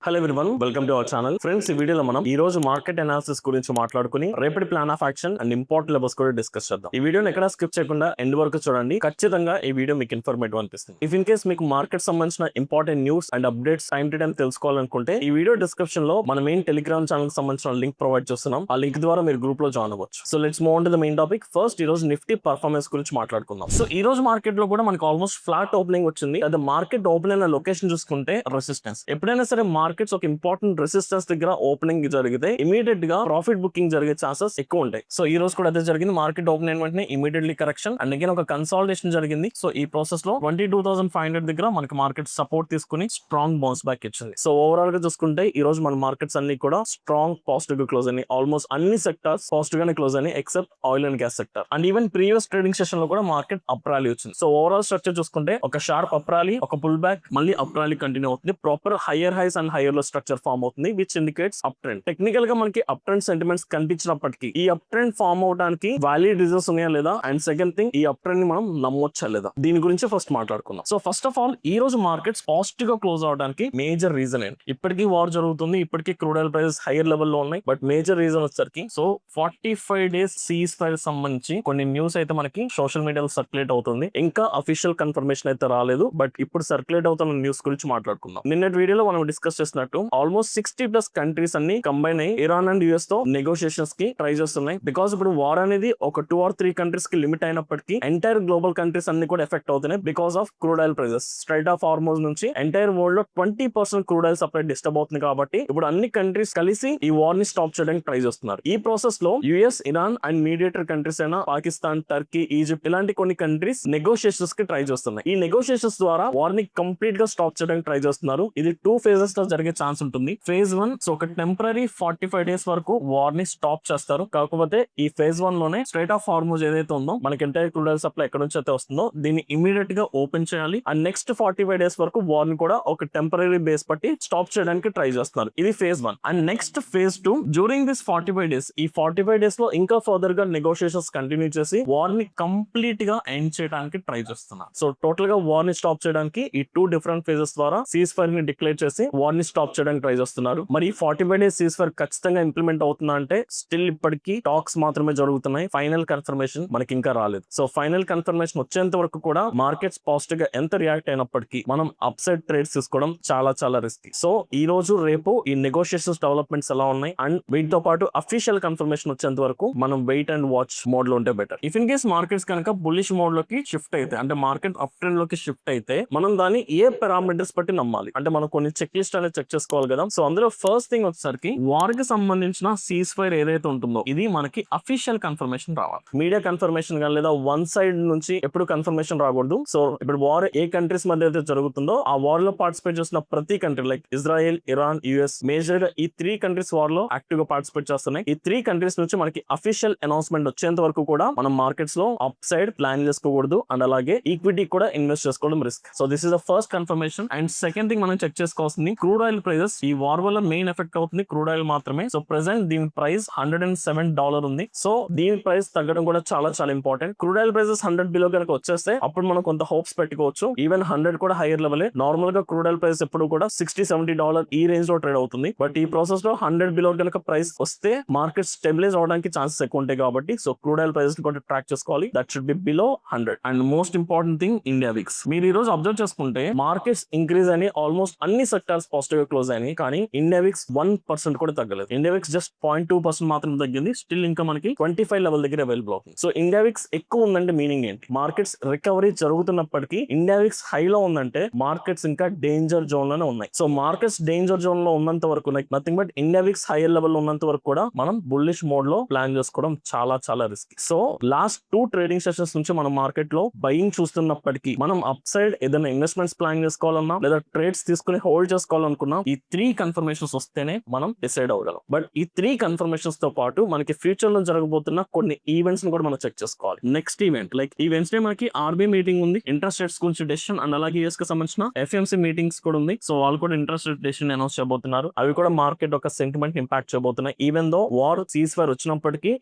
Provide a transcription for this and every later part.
Hello everyone, welcome to our channel. Friends, ఈ వీడియోలో మనం ఈ రోజు మార్కెట్ అనాలిసిస్ గురించి మాట్లాడుకుని రేపటి plan of action and important levels కూడా డిస్కస్ చేద్దాం. ఈ వీడియోని ఎక్కడ స్కిప్ చేయకుండా ఎండ్ వరకు చూడండి. ఖచ్చితంగా ఈ వీడియో మీకు ఇన్ఫర్మేటివ్ అనిపిస్తుంది. ఇఫ్ ఇన్ కేస్ మీకు మార్కెట్ సంబంధించిన important news and updates time to time తెలుసుకోవాలనుకుంటే ఈ వీడియో డిస్క్రిప్షన్ లో మన మెయిన్ టెలిగ్రామ్ ఛానల్ సంబంధించిన లింక్ ప్రొవైడ్ చేస్తున్నాం. ఆ లింక్ ద్వారా మీరు గ్రూప్ లో జాయిన్ అవ్వచ్చు. So let's move on to the main topic. First, ఈ రోజు నిఫ్టీ పర్ఫార్మెన్స్ గురించి మాట్లాడుకుందాం. సో ఈ రోజు మార్కెట్ లో కూడా మనకు ఆల్మోస్ట్ ఫ్లాట్ ఓపెనింగ్ వచ్చింది. అదే మార్కెట్ ఓపెన్ అయిన లొకేషన్ చూసుకుంటే రెసిస్టెన్స్. ఎప్పుడైనా సరే మార్కెట్స్ ఒక ఇంపార్టెంట్ రెసిస్టెన్స్ దగ్గర ఓపెనింగ్ జరిగితే ఇమీడియట్ గా ప్రాఫిట్ బుకింగ్ జరిగే ఛాన్సెస్ ఎక్కువ ఉంటాయి. సో ఈ రోజు కూడా అదే జరిగింది. మార్కెట్ ఓపెన్ అయిన వెంటనే ఇమీడియట్లీ కరెక్షన్ అండ్ అగైన్ ఒక కన్సాలిడేషన్ జరిగింది. సో ఈ ప్రాసెస్ లో 22,500 దగ్గర మనకి మార్కెట్ సపోర్ట్ తీసుకుని స్ట్రాంగ్ బౌన్స్ బ్యాక్ ఇచ్చింది. సో ఓవరాల్ గా చూసుకుంటే ఈ రోజు మన మార్కెట్స్ అన్ని కూడా స్ట్రాంగ్ పాజిటివ్ గా క్లోజ్ అయినాయి. ఆల్మోస్ట్ అన్ని సెక్టార్స్ పాజిటివ్ గానే క్లోజ్ అయినాయి except oil and gas sector. And even previous trading session లో కూడా మార్కెట్ అప్ ర్యాలీ వచ్చింది. సో ఓవరాల్ స్ట్రక్చర్ చూసుకుంటే ఒక షార్ప్ అప్ ర్యాలీ, ఒక పుల్ బ్యాక్, మళ్ళీ అప్ ర్యాలీ కంటిన్యూ అవుతుంది. Proper higher highs and higher low structure form అవుతుంది, which indicates up trend. Technical గా మనకి అప్ ట్రెండ్ సెంటిమెంట్స్ కనిపించినప్పటికీ ఈ అప్ ట్రెండ్ ఫార్మ్ అవడానికి వాలిడ్ రీజన్స్ ఉన్నాయా లేదా, అండ్ సెకండ్ థింగ్ ఈ అప్ ట్రెండ్ ని మనం నమ్మొచ్చా లేదా, దీని గురించి ఫస్ట్ మాట్లాడుకుందాం. సో ఫస్ట్ ఆఫ్ ఆల్, ఈ రోజు మార్కెట్స్ పాజిటివ్ గా క్లోజ్ అవడానికి మేజర్ రీజన్ ఏంటి? ఇప్పటికీ వార్ జరుగుతుంది, ఇప్పటికీ crude oil prices higher level లో ఉన్నాయి. బట్ మేజర్ రీజన్ వచ్చేసరికి సో 45 days సీజ్ ఫైర్ సంబంధించి కొన్ని న్యూస్ అయితే మనకి సోషల్ మీడియాలో సర్క్యులేట్ అవుతుంది. ఇంకా అఫీషియల్ కన్ఫర్మేషన్ అయితే రాలేదు. బట్ ఇప్పుడు సర్క్యులేట్ అవుతున్న న్యూస్ గురించి మాట్లాడుకుందాం. నిన్నటి వీడియోలో మనం డిస్కస్ చేసినట్టు ఆల్మోస్ట్ 60+ కంట్రీస్ అన్ని కంబైన్ అయ్యి ఇరాన్ అండ్ యుఎస్ తో నెగోషియేషన్స్ కి ట్రై చేస్తున్నాయి. బికాస్ ఇప్పుడు వార్ అనేది ఒక 2 or 3 కంట్రీస్ కి లిమిట్ అయినప్పటికీ ఎంటైర్ గ్లోబల్ కంట్రీస్ అన్ని కూడా ఎఫెక్ట్ అవుతున్నాయి because of crude oil prices. Straight of Hormuz నుంచి ఎంటైర్ వరల్డ్ లో 20% క్రూడ్ ఆయిల్ సప్లై డిస్టర్బ్ అవుతుంది. కాబట్టి ఇప్పుడు అన్ని కంట్రీస్ కలిసి ఈ వార్ ని స్టాప్ చేయడానికి ట్రై చేస్తున్నారు. ఈ ప్రాసెస్ లో US, Iran and mediator countries అయినా పాకిస్తాన్, టర్కీ, ఈజిప్ట్ ఇలాంటి కొన్ని కంట్రీస్ నెగోషియేషన్స్ కి ట్రై చేస్తున్నాయి. ఈ నెగోషియేషన్స్ ద్వారా వార్ ని కంప్లీట్ గా స్టాప్ చేయడానికి ట్రై చేస్తున్నారు. ఇది 2 phases లో జరిగే ఛాన్స్ ఉంటుంది. ఫేజ్ 1 సో ఒక టెంపరరీ 45 days వరకు వార్ ని స్టాప్ చేస్తారు. కాకపోతే ఈ ఫేజ్ 1 లోనే స్ట్రైట్ ఆఫ్ హార్మోజ్ ఏదైతే ఉందో మనకి ఎంటైర్ క్రూడ్ ఆయిల్ సప్లై ఎక్కడ నుంచి అయితే వస్తుందో దీన్ని ఇమీడియట్ గా ఓపెన్ చేయాలి. అండ్ నెక్స్ట్ 45 days వరకు వార్ ని కూడా ఒక టెంపరరీ బేస్ పట్టి స్టాప్ చేయడానికి ట్రై చేస్తున్నారు. ఇది phase 1. And next phase 2 during this 45 days, ఈ 45 days లో ఇంకా ఫర్దర్ గా నెగోషియేషన్స్ కంటిన్యూ చేసి వార్ ని కంప్లీట్ గా ఎండ్ చేయడానికి ట్రై చేస్తున్నారు. సో టోటల్ గా వార్ ని స్టాప్ చేయడానికి ఈ 2 different phases ద్వారా సీజ్ ఫైర్ ని డిక్లేర్ చేసి వార్ ని స్టాప్ చేయడానికి ట్రై చేస్తున్నారు. మరి 45 days సీజ్ ఫైర్ ఖచ్చితంగా ఇంప్లిమెంట్ అవుతుందా అంటే స్టిల్ ఇప్పటికీ టాక్స్ మాత్రమే జరుగుతున్నాయి. ఫైనల్ కన్ఫర్మేషన్ మనకి ఇంకా రాలేదు. సో ఫైనల్ కన్ఫర్మేషన్ వచ్చేంత వరకు కూడా మార్కెట్స్ పాజిటివ్ గా ఎంత రియాక్ట్ అయినప్పటికీ మనం అప్ సైడ్ ట్రేడ్స్ తీసుకోవడం చాలా చాలా రిస్కీ. సో ఈ రోజు రేపు ఈ నెగోషియేషన్స్ డెవలప్మెంట్స్ ఎలా ఉన్నాయి అండ్ వీటితో పాటు అఫీషియల్ కన్ఫర్మేషన్ వచ్చేంత వరకు మనం వెయిట్ అండ్ వాచ్ మోడ్ లో ఉంటే better. If in case markets కనుక బుల్లిష్ మోడ్ లోకి షిఫ్ట్ అయితే, అంటే మార్కెట్ అప్ ట్రెండ్ లోకి షిఫ్ట్ అయితే మనం దాన్ని ఏ పారామీటర్స్ బట్టి నమ్మాలి అంటే మనం కొన్ని చెక్ లిస్ట్ అనేది చెక్ చేసుకోవాలి కదా. సో అందులో ఫస్ట్ థింగ్ వచ్చేసరికి వార్ కి సంబంధించిన సీజ్ ఫైర్ ఏదైతే ఉంటుందో ఇది మనకి అఫీషియల్ కన్ఫర్మేషన్ రావాలి. మీడియా కన్ఫర్మేషన్ కానీ లేదా వన్ సైడ్ నుంచి ఎప్పుడు కన్ఫర్మేషన్ రాకూడదు. సో ఇప్పుడు వార్ ఏ కంట్రీస్ మధ్య అయితే జరుగుతుందో ఆ వార్ లో పార్టిసిపేట్ చేస్తున్న ప్రతి country like Israel, Iran, US major గా ఈ 3 కంట్రీస్ వార్ లో యాక్టివ్ గా పార్టిసిపేట్ చేస్తున్నాయి. ఈ 3 కంట్రీస్ నుంచి మనకి అఫీషియల్ అనౌన్స్మెంట్ వచ్చేంత వరకు కూడా మనం మార్కెట్స్ లో అప్ సైడ్ ప్లాన్ చేసుకోకూడదు అండ్ అలాగే ఈక్విటీ కూడా ఇన్వెస్ట్ చేసుకోవడం risk. So this is the first confirmation. And second thing మనం చెక్ చేసుకోవాల్సింది క్రూడ్ ఆయిల్ ప్రైసెస్. ఈ వార్ వల్ల మెయిన్ ఎఫెక్ట్ అవుతుంది క్రూడ్ ఆయిల్ మాత్రమే. సో ప్రెసెంట్ దీని ప్రైస్ $107 ఉంది. సో దీని ప్రైస్ తగ్గడం కూడా చాలా చాలా important. Crude oil prices 100 below కనుక వచ్చేస్తే అప్పుడు మనం కొంత హోప్స్ పెట్టుకోవచ్చు. ఈవెన్ 100 కూడా హైయర్ లెవెల్. నార్మల్ గా క్రూడ్ ఆయిల్ ప్రైస్ ఎప్పుడు కూడా $60-70 ఈ రేంజ్ లో ట్రేడ్ అవుతుంది. బట్ ఈ ప్రాసెస్ లో 100 బిలో కనుక ప్రైస్ వస్తే మార్కెట్ స్టెబిలైజ్ అవడానికి ఛాన్సెస్ ఎక్కువ ఉంటాయి. కాబట్టి సో క్రూడ్ ఆయిల్ ప్రైసెస్ కూడా ట్రాక్ చేసుకోవాలి. That should be below 100. And most important thing India VIX. మీరు ఈ రోజు అబ్జర్వ్ చేసుకుంటే మార్కెట్స్ ఇంక్రీజ్ అని ఆల్మోస్ట్ అన్ని సెక్టార్స్ పాజిటివ్ గా క్లోజ్ అయినాయి. కానీ ఇండియా విక్స్ 1% కూడా తగ్గలేదు. ఇండియా విక్స్ జస్ట్ 0.2% మాత్రం తగ్గింది. స్టిల్ ఇంకా మనకి 25 లెవెల్ దగ్గర అవైలబుల్ అవుతుంది. సో ఇండియా విక్స్ ఎక్కువ ఉందంటే మీనింగ్ ఏంటి? మార్కెట్స్ రికవరీ జరుగుతున్నప్పటికీ ఇండియా విక్స్ హైలో ఉందంటే మార్కెట్స్ ఇంకా డేంజర్ జోన్ లోనే ఉన్నాయి. సో మార్కెట్స్ డేంజర్ జోన్ లో ఉన్నంత వరకు like nothing but India VIX higher level లో ఉన్నంత వరకు కూడా మనం బుల్లిష్ మోడ్ లో ప్లాన్ చేసుకోవడం చాలా చాలా risk. So last 2 trading sessions నుంచి మనం మార్కెట్ లో బయింగ్ చూస్తున్నప్పటికీ మనం అప్ సైడ్ ఏదైనా ఇన్వెస్ట్మెంట్స్ ప్లాన్ చేసుకోవాలన్నా లేదా ట్రేడ్స్ తీసుకుని హోల్డ్ చేసుకోవాలనుకున్నా ఈ 3 కన్ఫర్మేషన్స్ వస్తేనే మనం డిసైడ్ అవ్వగలం. బట్ ఈ 3 కన్ఫర్మేషన్స్ తో పాటు మనకి ఫ్యూచర్ లో జరగబోతున్న కొన్ని ఈవెంట్స్ ని కూడా మనం చెక్ చేసుకోవాలి. నెక్స్ట్ ఈవెంట్ లైక్ ఈ వెన్స్డే మనకి ఆర్బీఐ మీటింగ్ ఉంది, ఇంట్రెస్ట్ రేట్స్ గురించి డెసిషన్ అండ్ అలాగే యూఎస్ కి సంబంధించిన ఎఫ్ఎంసీ మీటింగ్స్ కూడా ఉంది. సో వాళ్ళు కూడా ఇంట్రెస్ట్ రేట్ డెసిషన్ అనౌన్స్ చేయబోతున్నారు. అవి కూడా మార్కెట్ ఒక సెంటిమెంట్ ఇంపాక్ట్ చేయబోతున్నాయి. Even though war ceasefire వచ్చినప్పటికీ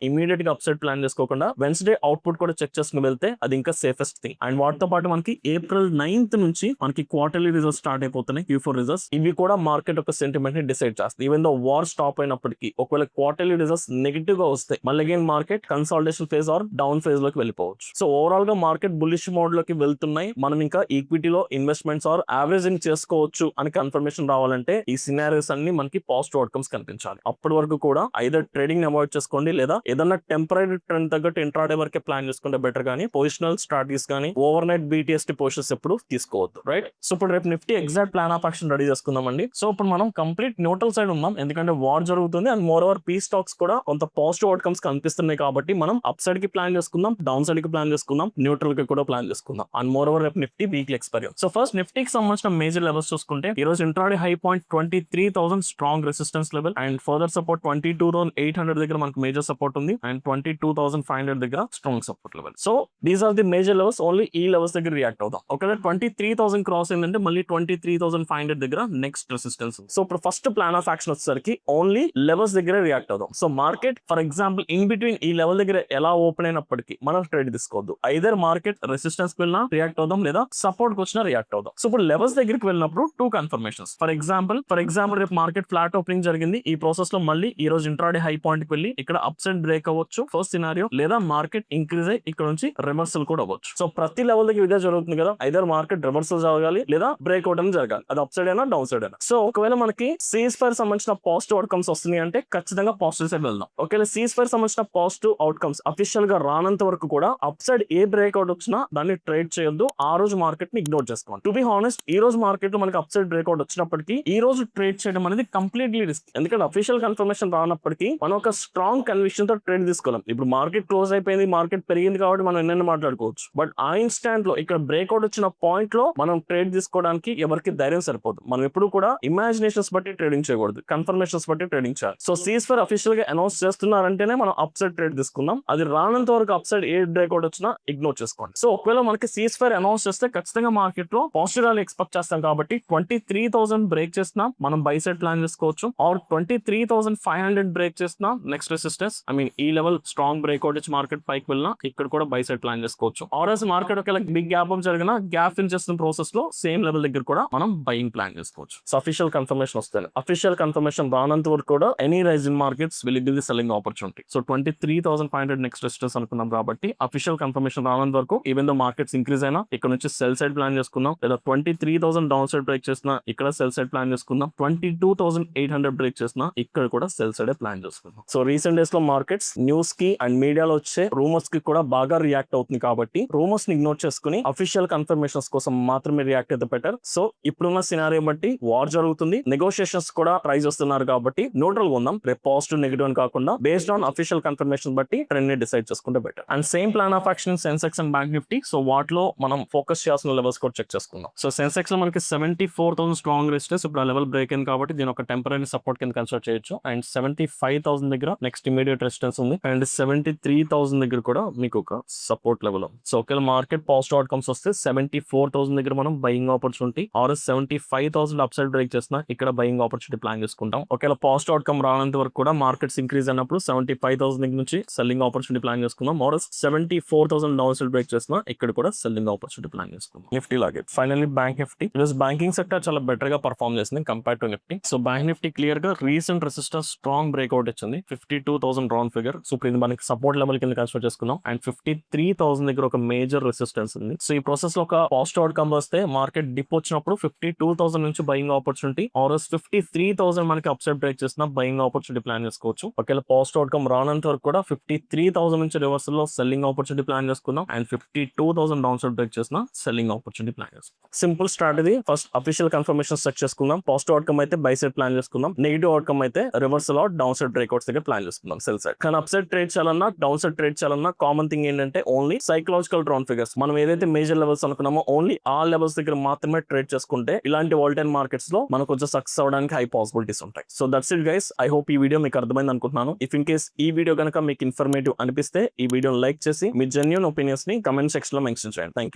ఇమీడియట్ గా అప్సైడ్ ప్లాన్ చేసుకోకుండా వెన్స్డే అవుట్పుట్ కూడా చెక్ చేసుకుని వెళ్తే అది ఇంకా సేఫెస్ట్ థింగ్. అండ్ వాటితో పాటు మనకి April 9th నుంచి మనకి క్వార్టర్లీ రిజల్ట్స్ స్టార్ట్ అయిపోతున్నాయి, Q4 రిజల్ట్స్. ఇవి కూడా మార్కెట్ ఒక సెంటిమెంట్ ని డిసైడ్ చేస్తుంది. ఈవెన్ దో వార్ స్టాప్ అయినప్పటికీ ఒకవేళ క్వార్టర్లీ రిజల్ట్స్ నెగిటివ్ గా వస్తాయి, మళ్ళీ again market consolidation phase or down phase లోకి వెళ్ళిపోవచ్చు. సో ఓవరాల్ గా మార్కెట్ బుల్లిష్ మోడ్ లోకి వెళ్తున్నాయి, మనం ఇంకా ఈక్విటీలో ఇన్వెస్ట్మెంట్స్ ఆర్ యావరేజింగ్ చేసుకోవచ్చు అని కన్ఫర్మేషన్ రావాలంటే ఈ సినారియోస్ అన్ని మనకి పాజిటివ్ అవుట్కమ్స్ కనిపించాలి. అప్పటి వరకు కూడా ఐదర్ ట్రేడింగ్ అవాయిడ్ చేసుకోండి, లేదా ఏదన్నా టెంపరీ ట్రెండ్ తగ్గట్టు ఇంట్రాడే వరకే ప్లాన్ చేసుకుంటే బెటర్, కానీ పొజిషనల్ స్ట్రాటజీస్ కానీ ఓవర్ నైట్ BTST పొజిషన్స్ ఎప్పుడు తీసుకోవద్దు, రైట్? సో ఇప్పుడు రేపు Nifty exact plan of action ready చేసుకుందామండి. సో ఇప్పుడు మనం కంప్లీట్ న్యూట్రల్ సైడ్ ఉన్నాం, ఎందుకంటే వార్ జరుగుతుంది and more over P stocks కూడా కొంత పాజిటివ్ అవుట్కమ్స్ కనిపిస్తున్నాయి కాబట్టి మనం అప్ సైడ్ కి ప్లాన్ చేసుకుందాం, డౌన్ సైడ్ కి ప్లాన్ చేసుకుందాం, న్యూట్రల్ కి కూడా ప్లాన్ చేసుకుందాం. అండ్ మోర్ ఓవర్ రేపు Nifty weekly expiry. So first నిఫ్టీకి సంబంధించిన మేజర్ లెవెల్స్ చూసుకుంటే ఈ రోజు intraday high point 23,000 strong resistance level and further support 22,800 దగ్గర మనకు మేజర్ సపోర్ట్ ఉంది అండ్ 22,500 దగ్గర strong support level. So these are the major levels. Only ఈ లెవెల్స్ దగ్గర రియాక్ట్ అవుతాం. ఒకవేళ 23,000 క్రాస్ అయిందంటే మళ్ళీ 23,500 దగ్గర నెక్స్ట్ రెసిస్టెన్స్. సో ఇప్పుడు ఫస్ట్ ప్లాన్ ఆఫ్ యాక్షన్ వచ్చేసరికి ఓన్లీ లెవెల్స్ దగ్గర రియాక్ట్ అవుతాం. So market for example in between ఈ లెవెల్ దగ్గర ఎలా ఓపెన్ అయినప్పటికీ మనం ట్రేడ్ తీసుకోవద్దు. ఐదర్ మార్కెట్ రెసిస్టెన్స్ కి వెళ్ళినా రియాక్ట్ అవుదాం, లేదా సపోర్ట్ కి వచ్చినా రియాక్ట్ అవుదాం. సో ఇప్పుడు లెవెల్స్ దగ్గరికి వెళ్ళినప్పుడు టూ కన్ఫర్మేషన్స్. ఫర్ ఎగ్జాంపుల్ రేపు మార్కెట్ ఫ్లాట్ ఓపెనింగ్ జరిగింది, ఈ ప్రాసెస్ లో మళ్ళీ ఈ రోజు ఇంట్రాడే హై పాయింట్ కి వెళ్ళి ఇక్కడ అప్ సైడ్ బ్రేక్ అవ్వచ్చు ఫస్ట్ సినారియో, లేదా మార్కెట్ ఇంక్రీజ్ అయ్యి ఇక్కడ నుంచి రివర్సల్ కూడా అవ్వచ్చు. సో ప్రతి లెవెల్ దగ్గర ఇదే జరుగుతుంది కదా, ఐదర్ మార్కెట్ రివర్సల్ జరగాలి లేదా బ్రేక్అవుట్ అని జరగాలి, అది అప్ సైడ్ అయినా డౌన్ సైడ్ అయినా. సో ఒకవేళ మనకి సీజ్ ఫైర్ సంబంధించిన పాజిటివ్ అవుట్కమ్స్ వస్తున్నాయి అంటే ఖచ్చితంగా పాజిటివ్ సైడ్ వెళ్దాం. ఒకవేళ సీజ్ ఫైర్ సంబంధించిన పాజిటివ్ అవుట్కమ్స్ అఫీషియల్ గా రానంత వరకు కూడా అప్ సైడ్ ఏ బ్రేక్అవుట్ వచ్చినా దాన్ని ట్రేడ్ చేయొద్దు, ఆ రోజు మార్కెట్ ని ఇగ్నోర్ చేసుకోండి. టు బి హానెస్ట్ ఈ రోజు మార్కెట్ లో మనకి అప్ సైడ్ బ్రేక్అవుట్ వచ్చినప్పటికీ ఈ రోజు ట్రేడ్ చేయడం అనేది కంప్లీట్లీ రిస్క్, ఎందుకంటే అఫీషియల్ కన్ఫర్మేషన్ రానప్పటికీ మనం ఒక స్ట్రాంగ్ కన్విక్షన్ తో ట్రేడ్ తీసుకోవాలి. ఇప్పుడు మార్కెట్ క్లోజ్ అయిపోయింది, మార్కెట్ పెరిగింది కాబట్టి మనం ఎన్నైనా మాట్లాడుకోవచ్చు, బట్ ఆ ఇన్స్టాంట్ లో ఇక్కడ బ్రేక్అవుట్ వచ్చిన పాయింట్ లో మనం ట్రేడ్ తీసుకోవడానికి ఎవరికి ధైర్యం సరిపోదు. మనం ఎప్పుడు కూడా ఇమాజినేషన్స్ బట్టి ట్రేడింగ్ చేయకూడదు, కన్ఫర్మేషన్స్ బట్టి ట్రేడింగ్ చేయాలి. సో సీజ్ ఫైర్ అఫీషియల్ గా అనౌన్స్ చేస్తున్నారంటేనే మనం అప్ సైడ్ ట్రేడ్ తీసుకుందాం, అది రానంత వరకు అప్ సైడ్ ఏ బ్రేక్అవుట్ వచ్చినా ఇగ్నోర్ చేసుకోండి. సో ఒకవేళ మనకి సీజ్ ఫైర్ అనౌన్స్ చేస్తే ఖచ్చితంగా మార్కెట్ లో పాజిటివ్ ర్యాలీ ఎక్స్పెక్ట్ చేస్తాం కాబట్టి 23,000 బ్రేక్ చేసినా మనం బై సైడ్ ప్లాన్ చేసుకోవచ్చు, ఆర్ 23,500 బ్రేక్ చేసినా నెక్స్ట్ రెసిస్టెన్స్ ఈ లెవెల్ స్ట్రాంగ్ బ్రేక్అవుట్ ఇచ్చి మార్కెట్ పైకి వెళ్ళినా ఇక్కడ కూడా బై సైడ్ ప్లాన్ చేసుకోవచ్చు. ఆర్ ఎస్ మార్కెట్ ఒకవేళ బిగ్ గ్యాప్ జరిగిన గ్యాప్ ఫిల్ చేస్తున్న ప్రాసెస్ లో సేమ్ లెవెల్ దగ్గర కూడా మనం బయింగ్ ప్లాన్ చేసుకోవచ్చు. సో అఫీషియల్ కన్ఫర్మేషన్ వస్తుంది, అఫీషియల్ కన్ఫర్మేషన్ రానంత వరకు కూడా any rise in markets will give the selling opportunity. So 23,500 next resistance అనుకున్నాం కాబట్టి అఫీషియల్ కన్ఫర్మేషన్ రానంత వరకు ఈవెన్ దో మార్కెట్స్ ఇంక్రీజ్ అయినా ఇక్కడ నుంచి సెల్ సైడ్ ప్లాన్ చేసుకుందాం, లేదా 23,000 డౌన్ సైడ్ బ్రేక్ చేసినా ఇక్కడ సెల్ సైడ్ ప్లాన్ చేసుకుందాం, 22,800 బ్రేక్ చేసినా ఇక్కడ కూడా సెల్ సైడ్ ప్లాన్ చేసుకుందాం. సో రీసెంట్ డేస్ లో మార్కెట్స్ న్యూస్ కి అండ్ మీడియాలో వచ్చే రూమర్స్ కి కూడా బాగా రియాక్ట్ అవుతుంది కాబట్టి రూమర్స్ ని ఇగ్నోర్ చేసుకుని అఫీషియల్ కన్ఫర్మేషన్స్ కోసం మాత్రమే రియాక్ట్ అయితే బెటర్. సో ఇప్పుడున్న సినారియో బట్టి వార్ జరుగుతుంది, నెగోషియేషన్స్ కూడా ట్రై చేస్తున్నారు కాబట్టి న్యూట్రల్ ఉందాం, రేపు పాజిటివ్ నెగిటివ్ అని కాకుండా బేస్డ్ ఆన్ అఫీషియల్ కన్ఫర్మేషన్ బట్టి ట్రెండ్ ని డిసైడ్ చేసుకుంటే better. And same plan of action Sensex and bank Nifty. So వాటిలో మనం ఫోకస్ చేయాల్సిన లెవెల్స్ కూడా చెక్ చేసుకుందాం. సో సెన్సెక్స్ లో మనకి 74,000 స్ట్రాంగ్ రెసిస్టెన్స్, ఇప్పుడు ఆ లెవెల్ బ్రేక్ అయింది కాబట్టి దీని ఒక టెంపరీ సపోర్ట్ కింద కన్సిడర్ చేయొచ్చు. అండ్ 75,000 దగ్గర నెక్స్ట్ ఇమీడియట్ రెసిస్టెన్స్ ఉంది అండ్ 73,000 దగ్గర కూడా మీకు ఒక సపోర్ట్ లెవెల్. సో ఒకవేళ మార్కెట్ పాజిటివ్ అవుట్కమ్స్ వస్తే 74,000 దగ్గర మనం buying opportunity, or 75,000 up side break చేసిన ఇక్కడ బయింగ్ ఆపర్చునిటీ ప్లాన్ చేసుకుంటాం. ఒకవేళ పాజిటివ్ అవుట్కమ్ రానంత వరకు కూడా మార్కెట్స్ ఇంక్రీజ్ అయినప్పుడు 75,000 దగ్గర నుంచి సెల్లింగ్ ఆపర్చునిటీ ప్లాన్ చేసుకుందాం, ఆర్ 74,000 డౌన్ సైడ్ బ్రేక్ చేసిన ఇక్కడ కూడా సెల్లింగ్ ఆపర్చునిటీ ప్లాన్ చేసుకుందాం. నిఫ్టీ లాగే finally bank Nifty banking sector చాలా బెటర్ గా పర్ఫార్మ్ చేసింది compare to Nifty. So bank Nifty clear గా రీసెంట్ రెసిస్టెన్స్ స్ట్రాంగ్ బ్రేక్అవుట్ ఇచ్చింది 52,000 రౌండ్ ఫిగర్. సో ఇప్పుడు ఇది మనకి సపోర్ట్ లెవెల్ కింద కన్సిడర్ చేసుకుందాం అండ్ 53,000 దగ్గర ఒక మేజర్ రెసిస్టెన్స్ ఉంది. సో ఈ ప్రాసెస్ లో ఒక పాజిటివ్ అవుట్కమ్ వస్తే మార్కెట్ డిప్ వచ్చినప్పుడు 52,000 నుంచి బయింగ్ ఆపర్చునిటీ, ఆర్ 53,000 మనకి అప్ సైడ్ బ్రేక్ చేసిన బయింగ్ ఆపర్చునిటీ ప్లాన్ చేసుకోవచ్చు. ఒకవేళ పాజిటివ్ అవుట్కమ్ రానంత వరకు కూడా 53,000 నుంచి రివర్సల్ లో సెల్లింగ్ ఆపర్చునిటీ ప్లాన్ చేసుకుందాం అండ్ 52,000 డౌన్ సైడ్ బ్రేక్ చేసిన సెల్లింగ్ ఆపర్చునిటీ ప్లాన్ చేసుకుందాం. Simple strategy, first official confirmation set చేసుకుందాం, పాజిటివ్ అవుట్కమ్ అయితే బై సైడ్ ప్లాన్ చేసుకుందాం, నెగిటివ్ అవుట్కమ్ అయితే reversal out down side breakouts దగ్గర ప్లాన్ చేసుకుందాం సెల్ సైడ్. కానీ అప్ సైడ్ ట్రేడ్ చేయాలన్నా డౌన్ సైడ్ ట్రేడ్ చేయాలన్నా కామన్ థింగ్ ఏంటంటే ఓన్లీ సైకలాజికల్ రౌండ్ ఫిగర్స్. మనం ఏదైతే మేజర్ లెవెల్స్ అనుకున్నామో ఓన్లీ ఆ లెవెల్స్ దగ్గర మాత్రమే ట్రేడ్ చేసుకుంటే ఇలాంటి వాలటైల్ మార్కెట్స్ లో మనకు కొంచెం సక్సెస్ అవడానికి హై పాసిబిలిటీస్ ఉంటాయి. So that's it guys, I hope ఈ వీడియో మీకు అర్థమైంది అనుకుంటున్నాను. ఇఫ్ ఇన్ కేస్ ఈ వీడియో కనుక మీకు ఇన్ఫర్మేటివ్ అనిపిస్తే ఈ వీడియోని లైక్ చేసి మీ జెన్యూన్ ఒపీనియన్స్ ని కమెంట్ సెక్షన్ లో మెన్షన్ చేయండి. Thank you.